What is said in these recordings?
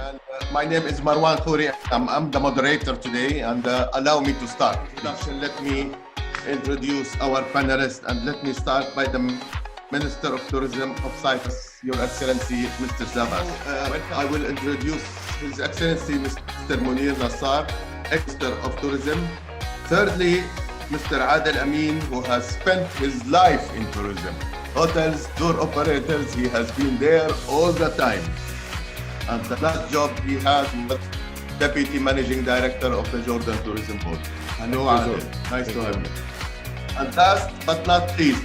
And my name is Marwan Khouri. I'm the moderator today, and allow me to start. Let me introduce our panelists, and let me start by the Minister of Tourism of Cyprus, Your Excellency, Mr. Savas. I will introduce His Excellency, Mr. Munir Nassar, Minister of Tourism. Thirdly, Mr. Adel Amin, who has spent his life in tourism. Hotels, tour operators, he has been there all the time. And the last job he had was Deputy Managing Director of the Jordan Tourism Board. Hello, Adel. Nice to have you. And last but not least,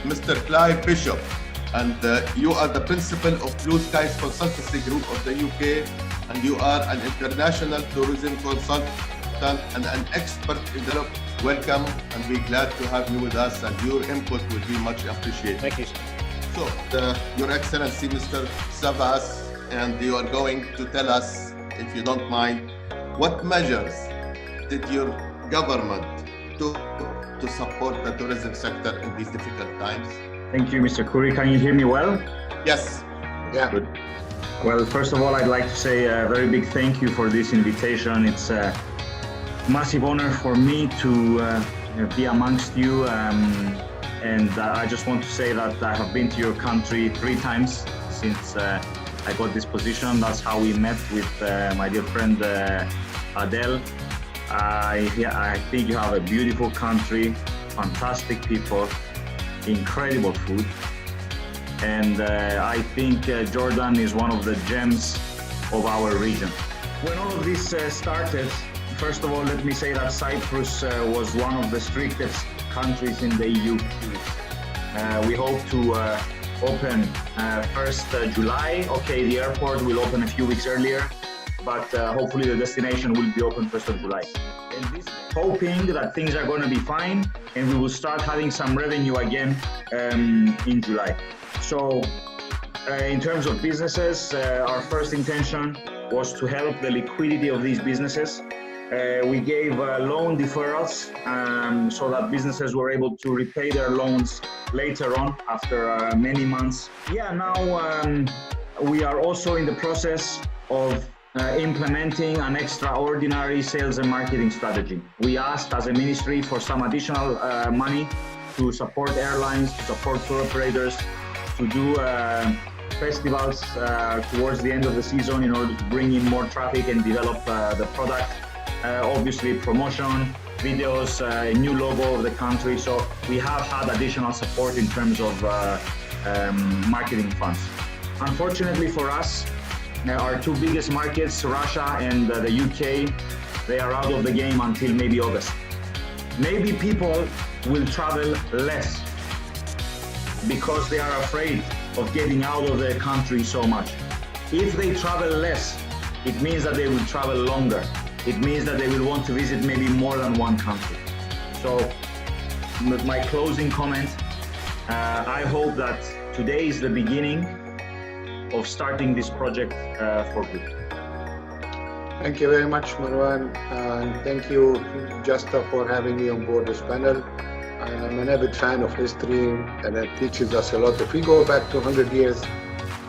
Mr. Clive Bishop. And you are the principal of Blue Skies Consultancy Group of the UK, and you are an international tourism consultant and an expert in Europe. Welcome, and we're glad to have you with us, and your input will be much appreciated. Thank you. So, Your Excellency, Mr. Savas, and you are going to tell us, if you don't mind, what measures did your government do to support the tourism sector in these difficult times? Thank you, Mr. Khouri. Can you hear me well? Yes. Yeah. Good. Well, first of all, I'd like to say a very big thank you for this invitation. It's a massive honor for me to be amongst you. And I just want to say that I have been to your country 3 times since I got this position. That's how we met with my dear friend Adel. I think you have a beautiful country, fantastic people, incredible food. And I think Jordan is one of the gems of our region. When all of this started, first of all, let me say that Cyprus was one of the strictest countries in the EU. We hope to open 1st July. Okay, the airport will open a few weeks earlier, but hopefully the destination will be open 1st of July. And this, hoping that things are going to be fine and we will start having some revenue again in July. So in terms of businesses, our first intention was to help the liquidity of these businesses. We gave loan deferrals so that businesses were able to repay their loans later on after many months. Yeah, now we are also in the process of implementing an extraordinary sales and marketing strategy. We asked as a ministry for some additional money to support airlines, to support tour operators, to do festivals towards the end of the season in order to bring in more traffic and develop the product. Obviously promotion, videos, a new logo of the country. So we have had additional support in terms of marketing funds. Unfortunately for us, our 2 biggest markets, Russia and the UK, they are out of the game until maybe August. Maybe people will travel less because they are afraid of getting out of the country so much. If they travel less, it means that they will travel longer. It means that they will want to visit maybe more than one country. So with my closing comment, I hope that today is the beginning of starting this project for good. Thank you very much, Marwan, and thank you, Justa, for having me on board this panel. I'm an avid fan of history, and it teaches us a lot. If we go back to 100 years,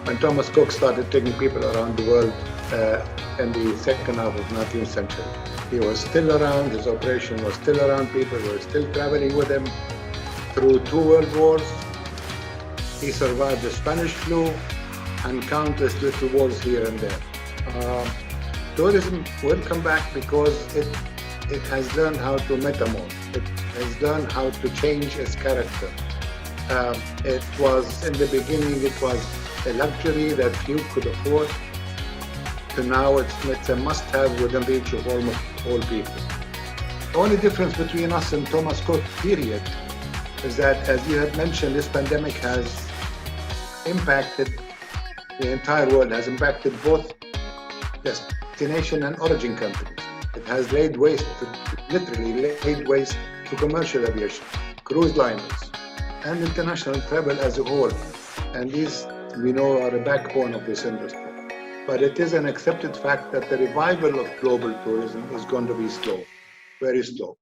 when Thomas Cook started taking people around the world in the second half of the 19th century, he was still around, his operation was still around, people were still traveling with him through 2 world wars. He survived the Spanish flu and countless little wars here and there. Tourism will come back because it has learned how to metamorph. It has learned how to change its character. It was, in the beginning, it was a luxury that few could afford. To now, it's a must-have within reach of almost all people. The only difference between us and Thomas Cook, period, is that, as you had mentioned, this pandemic has impacted the entire world, has impacted both destination and origin countries. It has laid waste, literally laid waste to commercial aviation, cruise liners, and international travel as a whole. And these, we know, are a backbone of this industry. But it is an accepted fact that the revival of global tourism is going to be slow, very slow.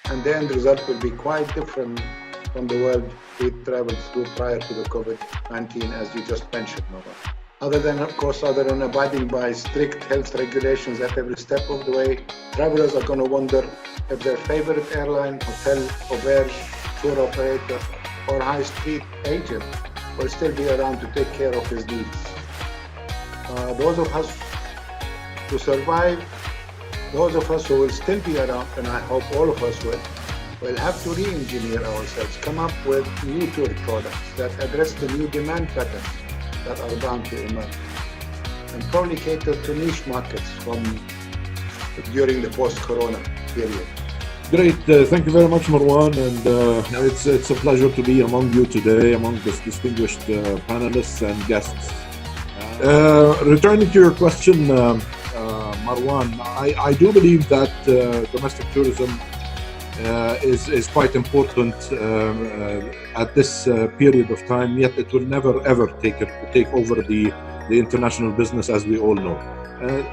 And the end result will be quite different from the world we traveled through prior to the COVID-19, as you just mentioned, Nova. Other than abiding by strict health regulations at every step of the way, travelers are going to wonder if their favorite airline, hotel, auberge, tour operator, or high street agent will still be around to take care of his needs. Those of us who survive, those of us who will still be around, and I hope all of us will have to re-engineer ourselves, come up with new tour products that address the new demand patterns that are bound to emerge, and probably cater to niche markets during the post-corona period. Great, thank you very much, Marwan, and it's a pleasure to be among you today, among this distinguished panelists and guests. Returning to your question, Marwan, I do believe that domestic tourism is quite important at this period of time, yet it will never ever take over the international business, as we all know.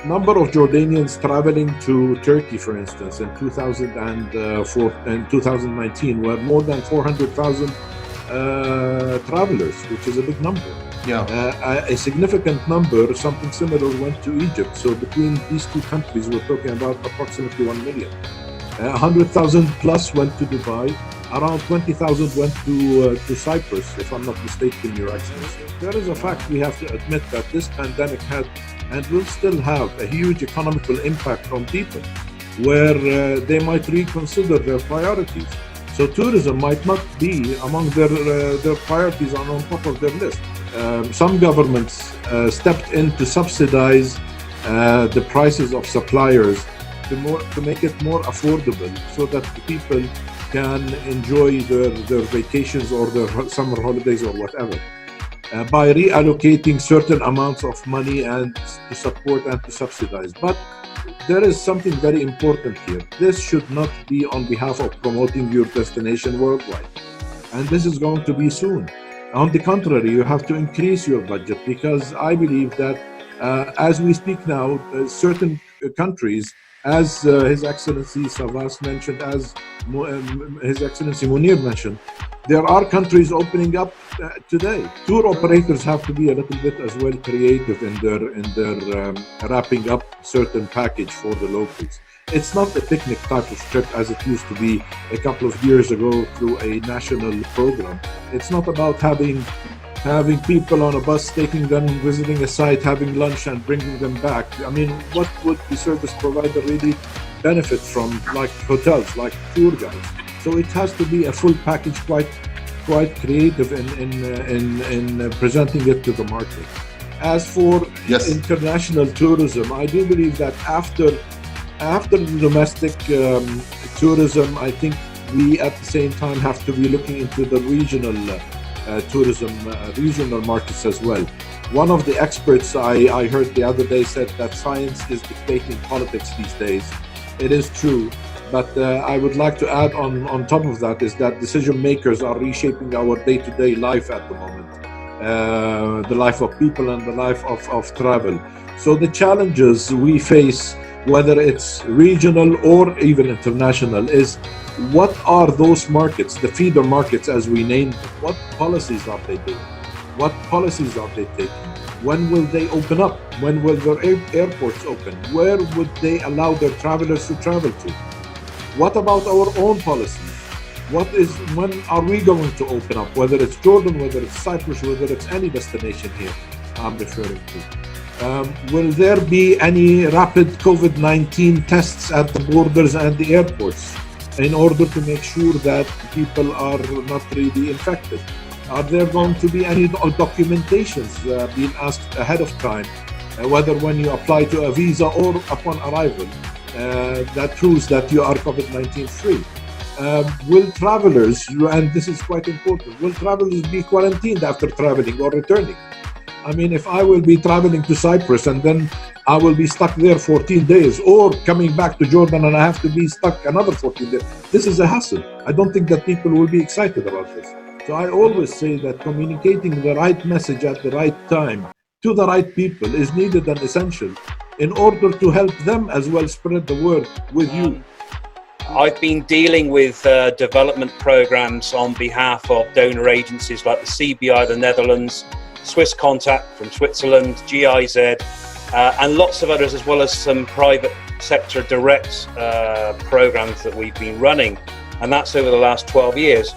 Number of Jordanians traveling to Turkey, for instance, in 2004 and 2019 were more than 400,000 travelers, which is a big number. Yeah. A significant number, something similar, went to Egypt. So between these two countries, we're talking about approximately 1 million. 100,000 plus went to Dubai. Around 20,000 went to Cyprus, if I'm not mistaken, Your Excellency. There is a fact we have to admit that this pandemic had and will still have a huge economical impact on people, where they might reconsider their priorities. So tourism might not be among their priorities on top of their list. Some governments stepped in to subsidize the prices of suppliers to make it more affordable, so that the people can enjoy their vacations or their summer holidays or whatever, by reallocating certain amounts of money and to support and to subsidize. But there is something very important here. This should not be on behalf of promoting your destination worldwide, and this is going to be soon. On the contrary, you have to increase your budget, because I believe that as we speak now, certain countries, as His Excellency Savas mentioned, as His Excellency Munir mentioned, there are countries opening up today. Tour operators have to be a little bit as well creative in their wrapping up certain package for the locals. It's not a picnic type of trip as it used to be a couple of years ago through a national program. It's not about having people on a bus, taking them, visiting a site, having lunch and bringing them back. I mean, what would the service provider really benefit from, like hotels, like tour guides? So it has to be a full package, quite creative in presenting it to the market. As for international tourism, I do believe that after the domestic tourism, I think we at the same time have to be looking into the regional tourism, regional markets as well. One of the experts I heard the other day said that science is dictating politics these days. It is true, but I would like to add on top of that is that decision makers are reshaping our day-to-day life at the moment, the life of people and the life of travel. So the challenges we face, whether it's regional or even international, is what are those markets, the feeder markets as we name them? What policies are they doing? What policies are they taking? When will they open up? When will their airports open? Where would they allow their travelers to travel to? What about our own policies? When are we going to open up? Whether it's Jordan, whether it's Cyprus, whether it's any destination here I'm referring to. Will there be any rapid COVID-19 tests at the borders and the airports in order to make sure that people are not really infected? Are there going to be any documentations being asked ahead of time, whether when you apply to a visa or upon arrival, that proves that you are COVID-19 free? Will travelers, and this is quite important, will travelers be quarantined after traveling or returning? I mean, if I will be traveling to Cyprus and then I will be stuck there 14 days, or coming back to Jordan and I have to be stuck another 14 days, this is a hassle. I don't think that people will be excited about this. So I always say that communicating the right message at the right time to the right people is needed and essential in order to help them as well spread the word with you. I've been dealing with development programs on behalf of donor agencies like the CBI, the Netherlands, Swiss Contact from Switzerland, GIZ, and lots of others, as well as some private sector direct programs that we've been running, and that's over the last 12 years.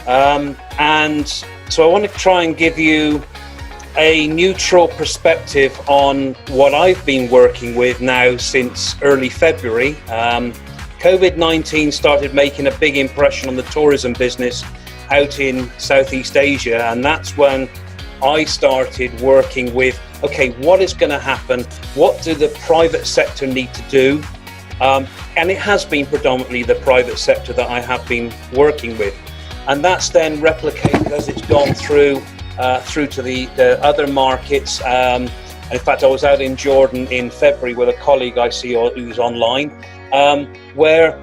And so I want to try and give you a neutral perspective on what I've been working with now since early February. COVID-19 started making a big impression on the tourism business out in Southeast Asia, and that's when I started working with, okay, what is going to happen? What do the private sector need to do? And it has been predominantly the private sector that I have been working with. And that's then replicated as it's gone through to the other markets. In fact, I was out in Jordan in February with a colleague I see who's online, where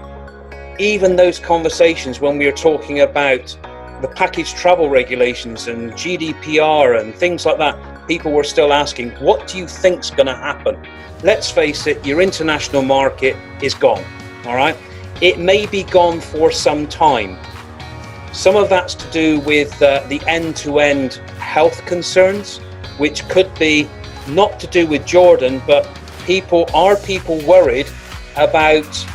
even those conversations when we are talking about the package travel regulations and GDPR and things like that, people were still asking, what do you think's going to happen? Let's face it, your international market is gone, all right? It may be gone for some time. Some of that's to do with the end-to-end health concerns, which could be not to do with Jordan, but people worried about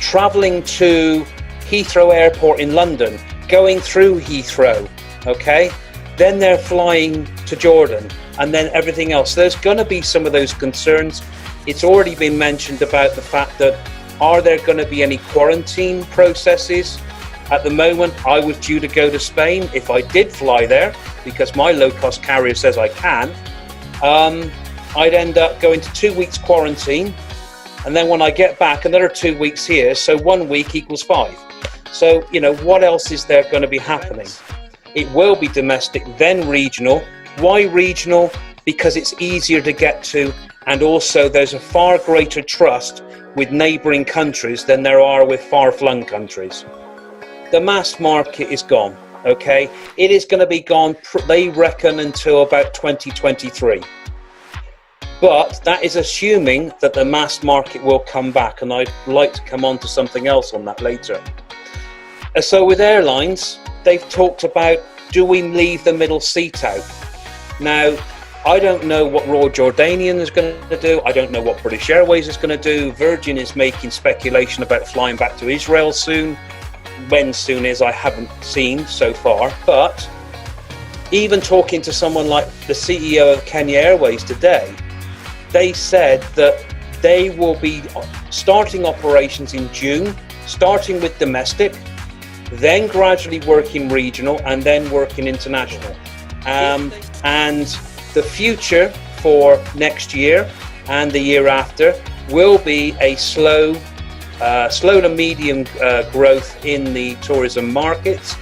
traveling to Heathrow Airport in London, going through Heathrow, okay? Then they're flying to Jordan, and then everything else. There's going to be some of those concerns. It's already been mentioned about the fact that, are there going to be any quarantine processes? At the moment, I was due to go to Spain. If I did fly there, because my low-cost carrier says I can, I'd end up going to 2 weeks quarantine, and then when I get back, another 2 weeks here, so 1 week equals 5. So, you know, what else is there going to be happening? It will be domestic, then regional. Why regional? Because it's easier to get to, and also there's a far greater trust with neighbouring countries than there are with far-flung countries. The mass market is gone, okay? It is going to be gone, they reckon, until about 2023. But that is assuming that the mass market will come back, and I'd like to come on to something else on that later. So with airlines, they've talked about, do we leave the middle seat out? Now, I don't know what Royal Jordanian is going to do. I don't know what British Airways is going to do. Virgin is making speculation about flying back to Israel soon. When soon is, I haven't seen so far. But even talking to someone like the CEO of Kenya Airways today, they said that they will be starting operations in June, starting with domestic, then gradually working regional, and then working international. And the future for next year and the year after will be a slow to medium growth in the tourism markets,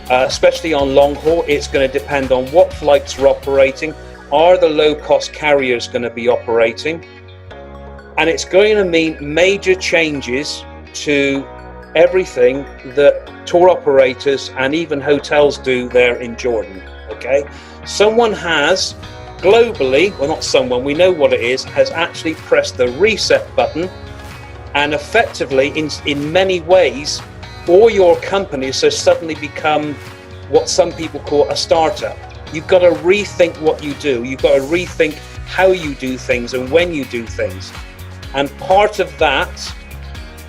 especially on long haul. It's going to depend on what flights are operating. Are the low-cost carriers going to be operating? And it's going to mean major changes to everything that tour operators and even hotels do there in Jordan, okay? Someone has globally, well, not someone, we know what it is, has actually pressed the reset button, and effectively, in many ways, all your companies have suddenly become what some people call a startup. You've got to rethink what you do. You've got to rethink how you do things and when you do things. And part of that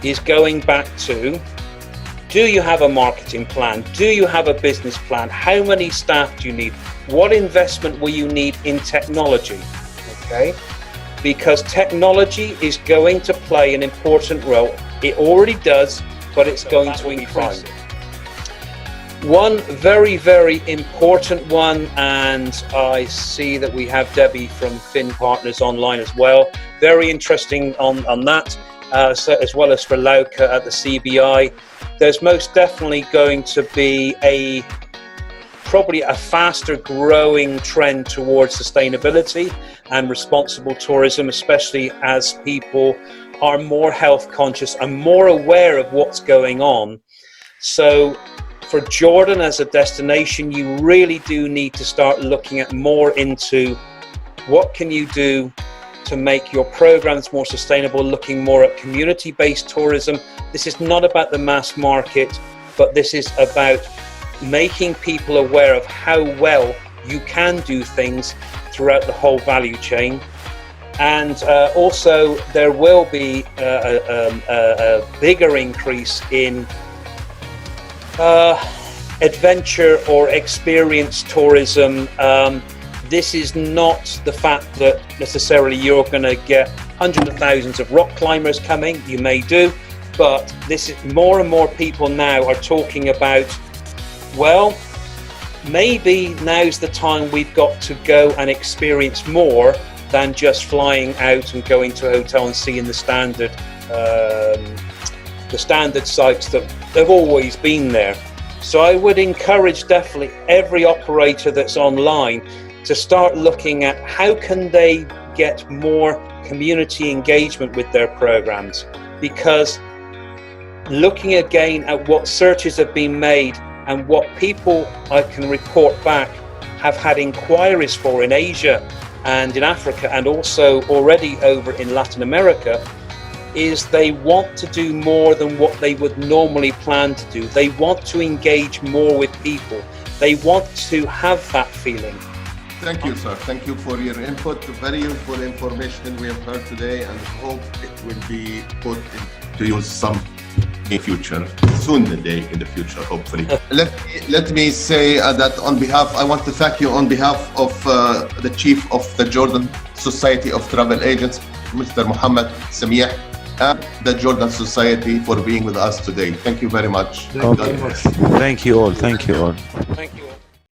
is going back to, do you have a marketing plan? Do you have a business plan? How many staff do you need? What investment will you need in technology? Okay? Because technology is going to play an important role. It already does, but it's going to increase. One very, very important one, and I see that we have Debbie from Fin Partners online as well. Very interesting on that, so as well as for Lauka at the CBI. There's most definitely going to be probably a faster growing trend towards sustainability and responsible tourism, especially as people are more health conscious and more aware of what's going on. So for Jordan as a destination, you really do need to start looking at more into what can you do to make your programs more sustainable, looking more at community-based tourism. This is not about the mass market, but this is about making people aware of how well you can do things throughout the whole value chain. And also there will be a bigger increase in adventure or experience tourism. This is not the fact that necessarily you're going to get hundreds of thousands of rock climbers coming. You may do, but this is more and more people now are talking about, well, maybe now's the time we've got to go and experience more than just flying out and going to a hotel and seeing the standard sites that have always been there. So I would encourage definitely every operator that's online to start looking at how can they get more community engagement with their programs, because looking again at what searches have been made and what people I can report back have had inquiries for in Asia and in Africa and also already over in Latin America, is they want to do more than what they would normally plan to do. They want to engage more with people. They want to have that feeling. Thank you, sir. Thank you for your input. Very useful information we have heard today, and hope it will be put into use some in future, soon the day in the future, hopefully. Let me say that on behalf, I want to thank you on behalf of the chief of the Jordan Society of Travel Agents, Mr. Mohammed Samih, and the Jordan Society for being with us today. Thank you very much. Thank you very much. Thank you all. Thank you all. Thank you.